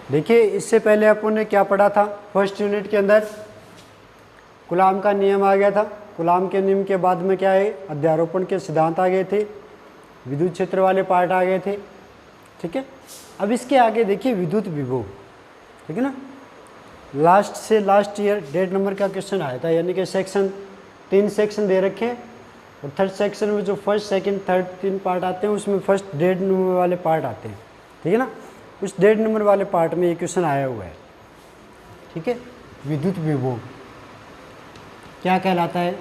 देखिए इससे पहले अपन ने क्या पढ़ा था, फर्स्ट यूनिट के अंदर कूलाम का नियम आ गया था। कूलाम के नियम के बाद में क्या है, अध्यारोपण के सिद्धांत आ गए थे, विद्युत क्षेत्र वाले पार्ट आ गए थे। ठीक है, अब इसके आगे देखिए विद्युत विभव, ठीक है ना। लास्ट से लास्ट ईयर 1.5 नंबर का क्वेश्चन आया था, यानी कि सेक्शन 3 सेक्शन दे रखे हैं और थर्ड सेक्शन में जो फर्स्ट सेकंड थर्ड 3 पार्ट आते हैं उसमें फर्स्ट 1.5 नंबर वाले पार्ट आते हैं। ठीक है ना, उस 1.5 नंबर वाले पार्ट में ये क्वेश्चन आया हुआ है। ठीक है, विद्युत विभव क्या कहलाता है?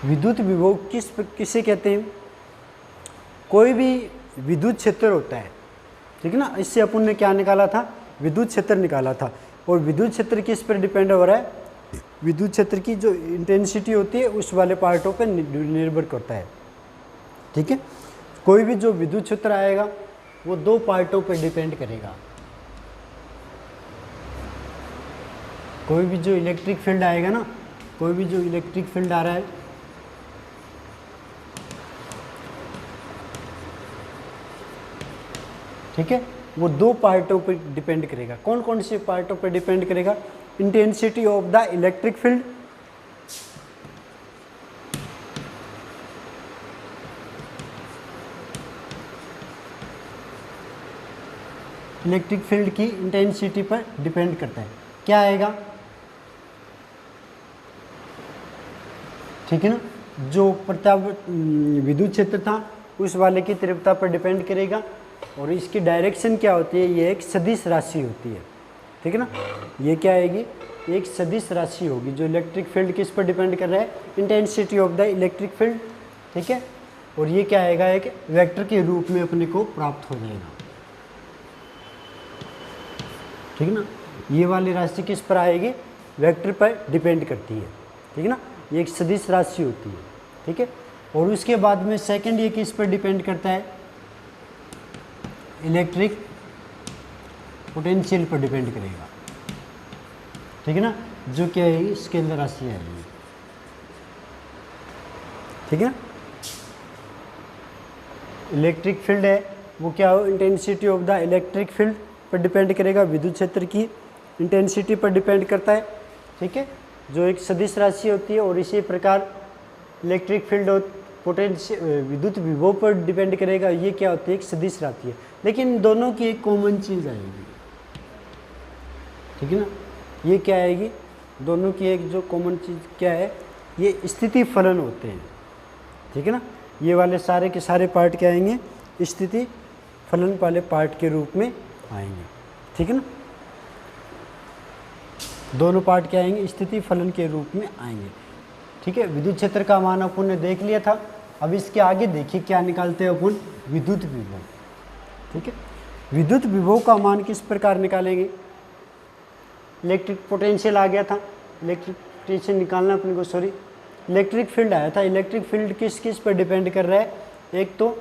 विद्युत विभव किसे कहते हैं? कोई भी विद्युत क्षेत्र होता है, ठीक है ना। इससे अपन ने क्या निकाला था, विद्युत क्षेत्र निकाला था। और विद्युत क्षेत्र किस पर डिपेंड हो रहा है? विद्युत क्षेत्र की जो इंटेंसिटी होती है उस वाले पार्टों पर निर्भर करता है। ठीक है, कोई भी जो विद्युत क्षेत्र आएगा वो 2 पार्टों पर डिपेंड करेगा। कोई भी जो इलेक्ट्रिक फील्ड आएगा ना, कोई भी जो इलेक्ट्रिक फील्ड आ रहा है, ठीक है, वो 2 पार्टों पर डिपेंड करेगा। कौन कौन से पार्टों पर डिपेंड करेगा? Intensity of the electric field, electric field की इंटेंसिटी पर डिपेंड करता है। क्या आएगा? ठीक है ना, जो विद्युत क्षेत्र था उस वाले की तीव्रता पर डिपेंड करेगा। और इसकी डायरेक्शन क्या होती है? ये एक सदिश राशि होती है। ठीक है ना, ये क्या आएगी? एक सदिश राशि होगी। जो इलेक्ट्रिक फील्ड किस पर डिपेंड कर रहा है? Intensity of the electric field. ठीक है, और ये क्या आएगा? एक वेक्टर के रूप में अपने को प्राप्त हो जाएगा। ठीक है ना, ये वाली राशि किस पर आएगी? वेक्टर पर डिपेंड करती है। ठीक है ना, ये एक सदिश राशि होती है। ठीक है, और उसके बाद में सेकंड ये किस पर डिपेंड करता है? इलेक्ट्रिक पोटेंशियल पर डिपेंड करेगा। ठीक है ना, जो क्या है? स्केलर राशि है। ठीक है ना, इलेक्ट्रिक फील्ड है वो क्या हो? Intensity of the electric field पर डिपेंड करेगा, विद्युत क्षेत्र की इंटेंसिटी पर डिपेंड करता है। ठीक है, जो एक सदिश राशि होती है। और इसी प्रकार इलेक्ट्रिक फील्ड और पोटेंशियल विद्युत विभव पर डिपेंड करेगा। ये क्या होती है? एक सदिश राशि है, लेकिन दोनों की एक कॉमन चीज़ आएगी। ठीक है ना, ये क्या आएगी? दोनों की एक जो कॉमन चीज़ क्या है? ये स्थिति फलन होते हैं। ठीक है ना, ये वाले सारे के सारे पार्ट क्या आएंगे? स्थिति फलन वाले पार्ट के रूप में आएंगे। ठीक है ना, दोनों पार्ट क्या आएंगे? स्थिति फलन के रूप में आएंगे। ठीक है, विद्युत क्षेत्र का मान अपन ने देख लिया था। अब इसके आगे देखिए क्या निकालते हैं अपन? विद्युत विभव। ठीक है, विद्युत विभव का मान किस प्रकार निकालेंगे? इलेक्ट्रिक पोटेंशियल आ गया था, इलेक्ट्रिक पोटेंशियल निकालना अपन को, सॉरी इलेक्ट्रिक फील्ड आया था। इलेक्ट्रिक फील्ड किस किस पर डिपेंड कर रहा है? एक तो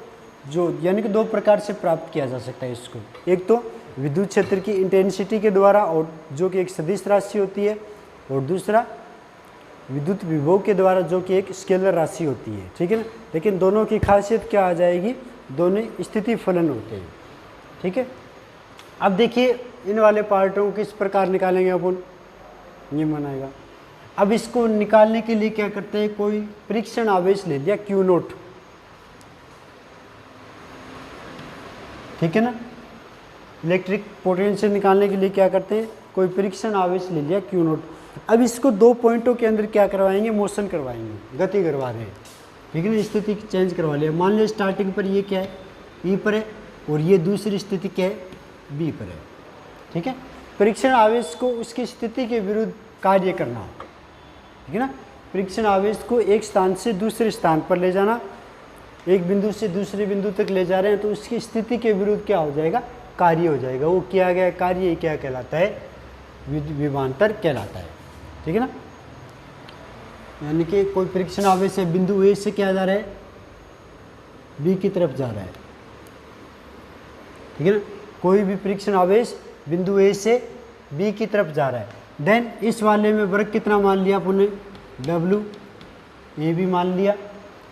जो यानी कि 2 प्रकार से प्राप्त किया जा सकता है इसको। एक तो विद्युत क्षेत्र की इंटेंसिटी के द्वारा, और जो कि एक सदिश राशि होती है, और दूसरा विद्युत विभव के द्वारा, जो कि एक स्केलर राशि होती है। ठीक है ना, लेकिन दोनों की खासियत क्या आ जाएगी? दोनों स्थिति फलन होते हैं। ठीक है, अब देखिए इन वाले पार्टों को किस प्रकार निकालेंगे अपन? ये बनाएगा। अब इसको निकालने के लिए क्या करते हैं? कोई परीक्षण आवेश ले लिया Q0। ठीक है ना, इलेक्ट्रिक पोटेंशियल निकालने के लिए क्या करते हैं? कोई परीक्षण आवेश ले लिया Q0। अब इसको 2 पॉइंटों के अंदर क्या करवाएंगे? मोशन करवाएंगे, गति करवा रहे हैं। ठीक है ना, स्थिति चेंज करवा लिया। मान लो स्टार्टिंग पर ये क्या है? E पर है, और ये दूसरी स्थिति क्या है? B पर है। ठीक है, परीक्षण आवेश को उसकी स्थिति के विरुद्ध कार्य करना। ठीक है ना, परीक्षण आवेश को एक स्थान से दूसरे स्थान पर ले जाना, एक बिंदु से दूसरे बिंदु तक ले जा रहे हैं, तो उसकी स्थिति के विरुद्ध क्या हो जाएगा? कार्य हो जाएगा। वो किया गया कार्य क्या कहलाता है? विभवांतर कहलाता है। ठीक है ना, यानी कि कोई परीक्षण आवेश है, बिंदु ए से क्या जा रहा है? बी की तरफ जा रहा है। ठीक है ना, कोई भी परीक्षण आवेश बिंदु ए से बी की तरफ जा रहा है। देन इस वाले में वर्ग कितना मान लिया आपने? डब्लू ए भी मान लिया,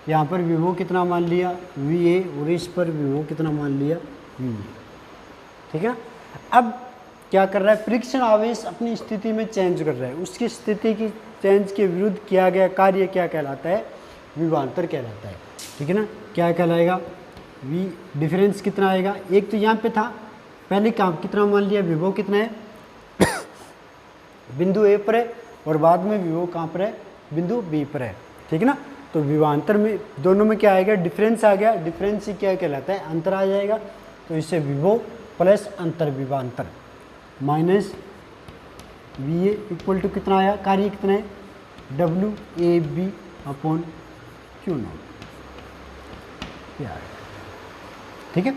यहाँ पर विभव कितना मान लिया वी ए, और इस पर विभव कितना मान लिया वी ए। ठीक है ना। अब क्या कर रहा है, परीक्षण आवेश अपनी स्थिति में चेंज कर रहा है, उसकी स्थिति की चेंज के विरुद्ध किया गया कार्य क्या कहलाता है, विभवांतर कहलाता है। ठीक है ना। क्या कहलाएगा, वी डिफरेंस कितना आएगा, एक तो यहाँ पे था पहले काम कितना मान लिया, विभव कितना है बिंदु ए पर है, और बाद में विभव कहाँ पर है, बिंदु बी पर है। ठीक है ना। तो विभवांतर में दोनों में क्या आएगा, डिफरेंस आ गया, डिफरेंस ही क्या कहलाता है, अंतर आ जाएगा। तो इससे विभव प्लस अंतर विभवांतर minus V A equal to कितना आया, कार्य कितना है W A B upon Q naught. ठीक है।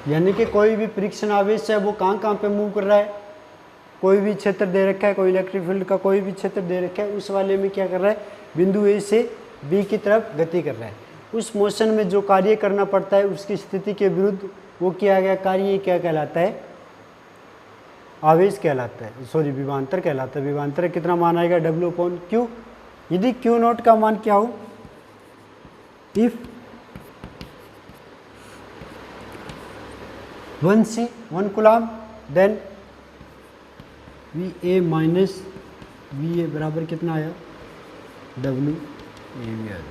यानी कि कोई भी परीक्षण आवेश है वो कहाँ कहाँ पे मूव कर रहा है, कोई भी क्षेत्र दे रखा है, कोई इलेक्ट्रिक फील्ड का कोई भी क्षेत्र दे रखा है, उस वाले में क्या कर रहा है, बिंदु ए से बी की तरफ गति कर रहा है। उस मोशन में जो कार्य करना पड़ता है उसकी स्थिति के विरुद्ध वो किया गया कार्य क्या कहलाता है, आवेश कहलाता है, सॉरी विभवांतर कहलाता है। विभवांतर कितना मान आएगा, डब्ल्यू अपॉन क्यू। यदि क्यू नॉट का मान क्या हो, if 1c 1 coulomb, then V A minus V A बराबर कितना आया, डब्ल्यू ए बी आ जाएगा।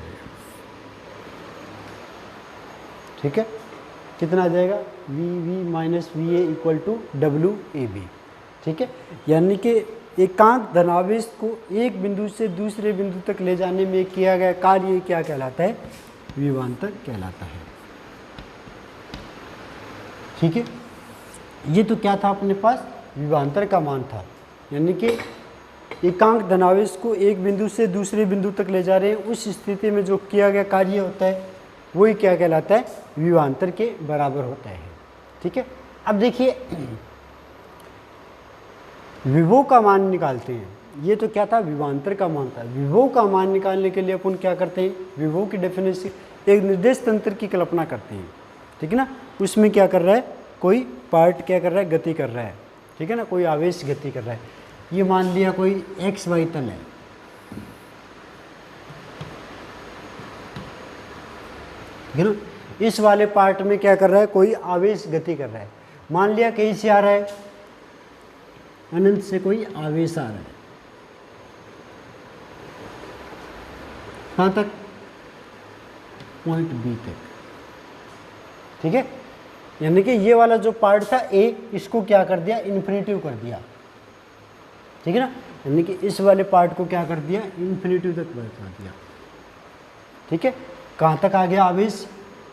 ठीक है। कितना आ जाएगा, V V minus V A equal to W A B. ठीक है। यानी कि एकांक धनावेश को एक बिंदु से दूसरे बिंदु तक ले जाने में किया गया कार्य क्या कहलाता है, विभवांतर कहलाता है। ठीक है। ये तो क्या था अपने पास, विभवांतर का मान था, यानी कि एकांक धनावेश को एक बिंदु से दूसरे बिंदु तक ले जा रहे हैं, उस स्थिति में जो किया गया कार्य होता है वही क्या कहलाता है, विभवांतर के बराबर होता है। ठीक है। अब देखिए विभव का मान निकालते हैं, ये तो क्या था, विभवांतर का मान था। विभव का मान निकालने के लिए अपन क्या करते हैं, विभव की डेफिनेशन एक निर्देश तंत्र की कल्पना करते हैं। ठीक है ना। उसमें क्या कर रहा है, कोई पार्ट क्या कर रहा है, गति कर रहा है। ठीक है ना, कोई आवेश गति कर रहा है। ये मान लिया कोई एक्स वाई तल है, ठीक है ना। इस वाले पार्ट में क्या कर रहा है, कोई आवेश गति कर रहा है। मान लिया कहीं से आ रहा है, अनंत से कोई आवेश आ रहा है, कहाँ तक, पॉइंट बी तक। ठीक है। यानी कि ये वाला जो पार्ट था ए, इसको क्या कर दिया, इन्फिनिटिव कर दिया। ठीक है ना। यानी कि इस वाले पार्ट को क्या कर दिया, इन्फिनिटिव तक बढ़ा दिया। ठीक है। कहाँ तक आ गया आवेश,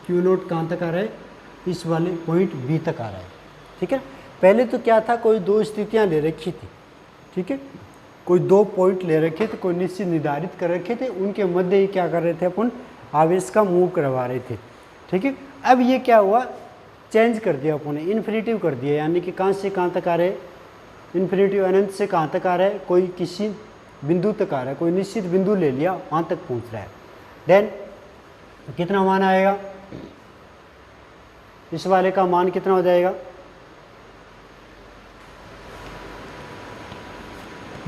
क्यू नोट कहाँ तक आ रहा है, इस वाले पॉइंट बी तक आ रहा है। ठीक है। पहले तो क्या था, कोई दो स्थितियाँ ले रखी थी। ठीक है। कोई दो पॉइंट ले रखे थे, कोई निश्चित निर्धारित कर रखे थे, उनके मध्य ही क्या कर रहे थे अपन, आवेश का मूव करवा रहे थे। ठीक है। अब ये क्या हुआ, चेंज कर दिया अपन ने, इन्फिनिटिव कर दिया। यानी कि कहाँ से कहाँ तक आ रहे हैं, इन्फिनिटिव अनंत से कहाँ तक आ रहा है, कोई किसी बिंदु तक आ रहा है, कोई निश्चित बिंदु ले लिया वहाँ तक पहुँच रहा है। देन कितना मान आएगा, इस वाले का मान कितना हो जाएगा,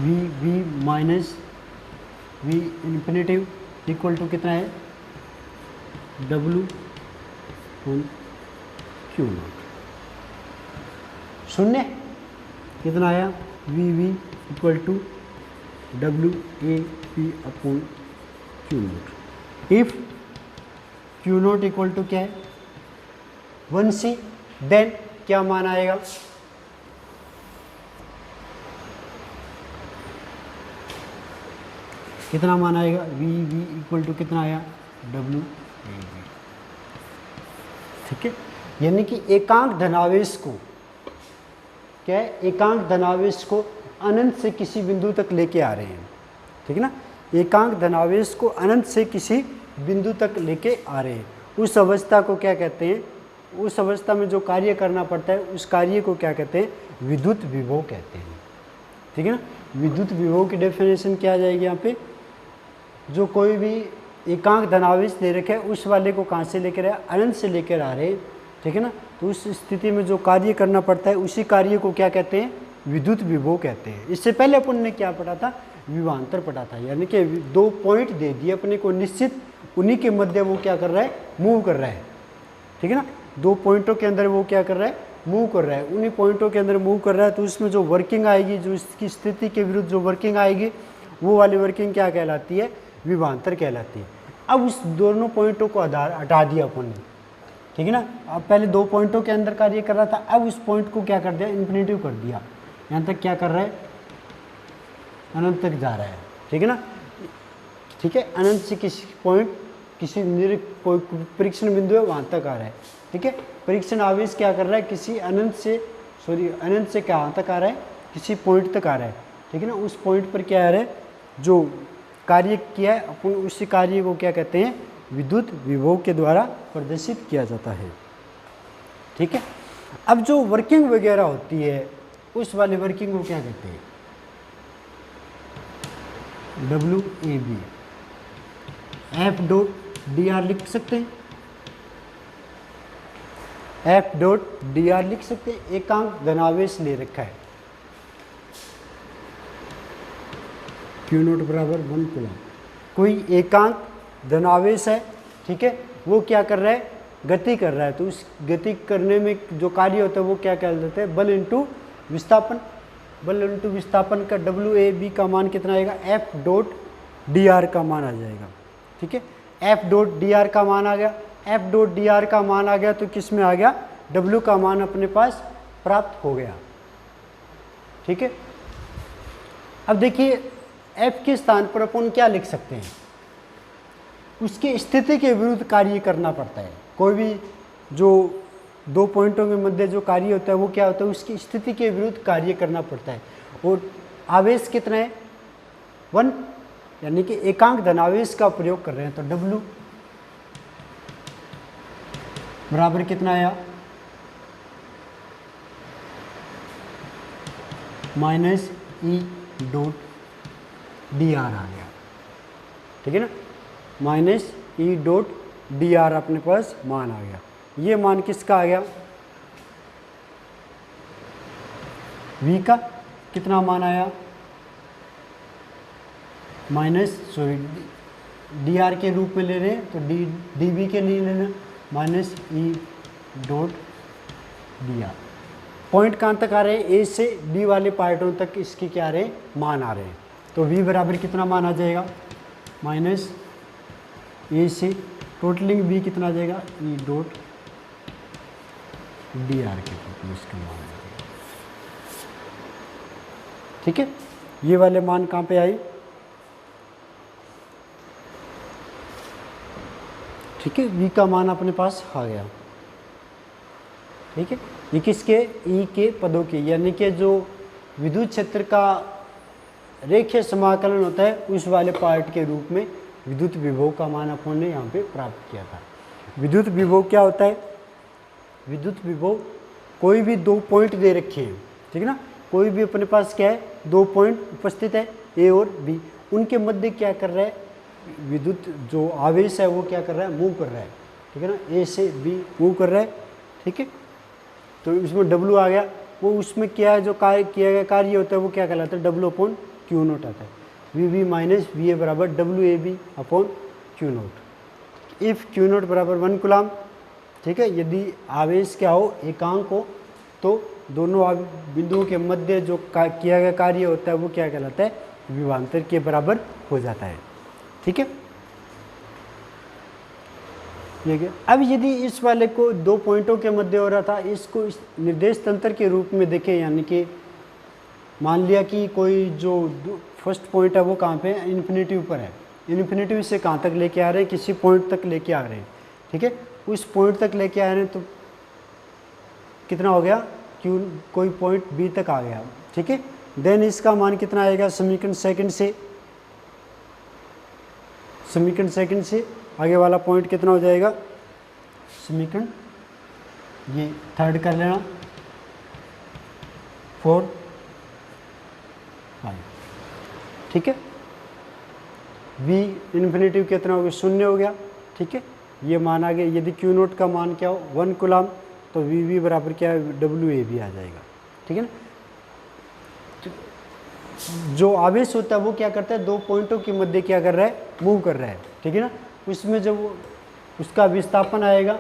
V V minus V infinitive equal to कितना है, डब्ल्यू क्यू नॉट। शून्य कितना आया, V V equal to W A P upon Q naught. If Q naught equal to क्या है, 1c, देन क्या मान आएगा, कितना मान आएगा, वी वी इक्वल टू कितना आया, डब्ल्यू ए बी। ठीक है। यानी कि एकांक धनावेश को क्या है, एकांक धनावेश को अनंत से किसी बिंदु तक लेके आ रहे हैं। ठीक है ना। एकांक धनावेश को अनंत से किसी बिंदु तक लेके आ रहे हैं, उस अवस्था को क्या कहते हैं, उस अवस्था में जो कार्य करना पड़ता है उस कार्य को क्या कहते हैं, विद्युत विभव कहते हैं। ठीक है ना। विद्युत विभव की डेफिनेशन क्या आ जाएगी यहाँ पे, जो कोई भी एकांक धनावेश दे रखे उस वाले को कहाँ से लेकर आए, अनंत से लेकर आ रहे हैं। ठीक है ना। तो उस स्थिति में जो कार्य करना पड़ता है उसी कार्य को क्या कहते हैं, विद्युत विभव कहते हैं। इससे पहले अपन ने क्या पढ़ा था, विभवांतर पढ़ा था, यानी कि 2 पॉइंट दे दिए अपने को निश्चित, उन्हीं के मध्य वो क्या कर रहा है, मूव कर रहा है, ठीक है ना। 2 पॉइंटों के अंदर वो क्या कर रहा है, मूव कर रहा है, उन्हीं पॉइंटों के अंदर मूव कर रहा है, तो उसमें जो वर्किंग आएगी, जो इसकी स्थिति के विरुद्ध जो वर्किंग आएगी, वो वाली वर्किंग क्या कहलाती है, विभवांतर कहलाती है। अब उस दोनों पॉइंटों को हटा दिया अपन ने, ठीक है ना। अब पहले 2 पॉइंटों के अंदर कार्य कर रहा था, अब उस पॉइंट को क्या कर दिया, इन्फिनिटिव कर दिया, यहाँ तक क्या कर रहा है, अनंत तक जा रहा है, ठीक है ना। ठीक है, अनंत से किसी पॉइंट, किसी कोई परीक्षण बिंदु है वहाँ तक आ रहा है, ठीक है। परीक्षण आवेश क्या कर रहा है, किसी अनंत से कहाँ तक आ रहा है, किसी पॉइंट तक आ रहा है, ठीक है ना। उस पॉइंट पर क्या आ रहा है, जो कार्य किया है अपन, उसी कार्य को क्या कहते हैं, विद्युत विभव के द्वारा प्रदर्शित किया जाता है, ठीक है। अब जो वर्किंग वगैरह होती है, उस वाली वर्किंग को क्या कहते हैं, WAB, F.dr लिख सकते हैं, F.dr लिख सकते हैं। एकांक धनावेश ले रखा है, Q0 बराबर 1 कूलम। कोई एकांक धनावेश है, ठीक है, वो क्या कर रहा है, गति कर रहा है, तो उस गति करने में जो कार्य होता है वो क्या कह देते हैं, बल इंटू विस्थापन। बल इंटू विस्थापन का WAB का मान कितना आएगा, F.dr का मान आ जाएगा, ठीक है। F.dr का मान आ गया, F.dr का मान आ गया तो किस में आ गया, W का मान अपने पास प्राप्त हो गया, ठीक है। अब देखिए F के स्थान पर अपन क्या लिख सकते हैं, उसकी स्थिति के विरुद्ध कार्य करना पड़ता है। कोई भी जो 2 पॉइंटों के मध्य जो कार्य होता है वो क्या होता है, उसकी स्थिति के विरुद्ध कार्य करना पड़ता है। और आवेश कितना है, 1, यानी कि एकांक धनावेश का प्रयोग कर रहे हैं, तो W बराबर कितना आया, -E.dr आ गया, ठीक है ना। -E.dr अपने पास मान आ गया। ये मान किसका आ गया, V का कितना मान आया, dr के रूप में ले रहे हैं तो dV के लिए लेना, -E.dr। पॉइंट कहाँ तक आ रहे हैं, A से D वाले पार्टों तक इसके क्या आ रहे हैं, मान आ रहे हैं। तो V बराबर कितना मान आ जाएगा, -A से टोटलिंग V कितना आ जाएगा, E.dr के रूप में इसका मान आ जाएगा, ठीक है। ये वाले मान कहाँ पे आए, ठीक है। V का मान अपने पास आ गया, ठीक है। ये किसके, E के पदों के, यानी कि जो विद्युत क्षेत्र का रेखीय समाकलन होता है उस वाले पार्ट के रूप में विद्युत विभव का मान अपन ने यहाँ पे प्राप्त किया था। विद्युत विभव क्या होता है, विद्युत विभव कोई भी 2 पॉइंट दे रखे हैं, ठीक है ना। कोई भी अपने पास क्या है, 2 पॉइंट उपस्थित है, A और B, उनके मध्य क्या कर रहा है, विद्युत जो आवेश है वो क्या कर रहा है, मूव कर रहा है, ठीक है ना। A से B मूव कर रहा है, ठीक है। तो इसमें W आ गया, वो उसमें क्या है, जो कार्य किया गया कार्य होता है वो क्या कहलाता है, W/Q0 आता है। VV माइनस VA बराबर WAB/Q0। इफ़ Q0 बराबर 1 कूलम, ठीक है। यदि आवेश क्या हो, एकांक हो, तो दोनों बिंदुओं के मध्य जो किया गया कार्य होता है वो क्या कहलाता है, विभवांतर के बराबर हो जाता है, ठीक है। अब यदि इस वाले को 2 पॉइंटों के मध्य हो रहा था, इसको इस निर्देश तंत्र के रूप में देखें, यानी कि मान लिया कि कोई जो फर्स्ट पॉइंट है वो कहाँ पे है, इन्फिनिटी पर है, इन्फिनिटी से कहाँ तक लेके आ रहे हैं, किसी पॉइंट तक लेके आ रहे हैं, ठीक है। उस पॉइंट तक लेके आ रहे हैं तो कितना हो गया, Q कोई पॉइंट B तक आ गया, ठीक है। देन इसका मान कितना आएगा, समीकरण सेकंड से आगे वाला पॉइंट कितना हो जाएगा, समीकरण ये थर्ड कर लेना, 4, 5, ठीक है। V इन्फिनिटी कितना हो गया, 0 हो गया, ठीक है। ये मान आ गया। यदि Q0 का मान क्या हो, 1 कूलम, तो VV बराबर क्या है, WAB आ जाएगा, ठीक है ना। जो आवेश होता है वो क्या करता है, दो पॉइंटों के मध्य क्या कर रहा है, मूव कर रहा है, ठीक है ना। उसमें जब उसका विस्थापन आएगा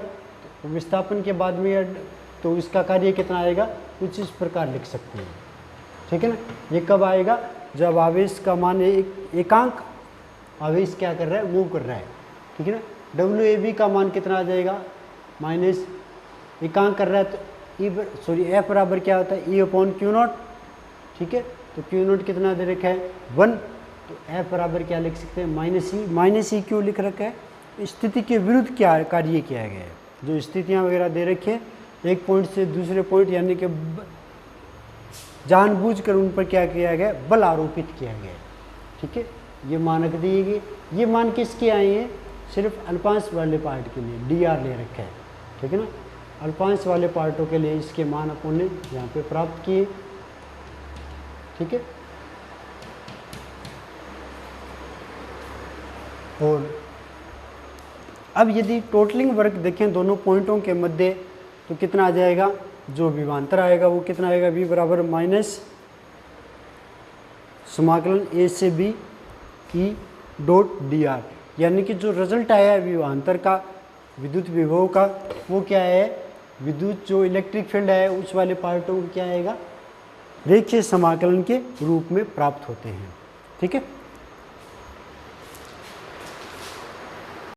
तो विस्थापन के बाद में तो इसका कार्य कितना आएगा, कुछ इस प्रकार लिख सकते हैं, ठीक है ना। ये कब आएगा, जब आवेश का मान एकांक आवेश क्या कर रहा है, मूव कर रहा है, ठीक है ना। WAB का मान कितना आ जाएगा, माइनस एकांक कर रहा है तो F बराबर क्या होता है, E/Q0, ठीक है। तो Q0 कितना दे रखा है, 1, तो F बराबर क्या लिख सकते हैं, -E क्यों लिख रखा है, स्थिति के विरुद्ध क्या कार्य किया गया है। जो स्थितियाँ वगैरह दे रखी है एक पॉइंट से दूसरे पॉइंट, यानी कि जानबूझकर उन पर क्या किया गया, बल आरोपित किया गया है, ठीक है। ये मानक दिए गए, ये मान किसके आए हैं, सिर्फ अल्पांश वाले पार्ट के लिए DR ले रखा है, ठीक है ना। अल्पांश वाले पार्टों के लिए इसके मान अपन ने यहाँ पे प्राप्त किए, ठीक है। और अब यदि टोटलिंग वर्क देखें दोनों पॉइंटों के मध्य, तो कितना आ जाएगा, जो विभवांतर आएगा वो कितना आएगा, V बराबर माइनस समाकलन A से B E डॉट DR, यानी कि जो रिजल्ट आया है विभवांतर का, विद्युत विभव का, वो क्या है, विद्युत जो इलेक्ट्रिक फील्ड है उस वाले पार्टों को क्या आएगा, रेखीय समाकलन के रूप में प्राप्त होते हैं, ठीक है।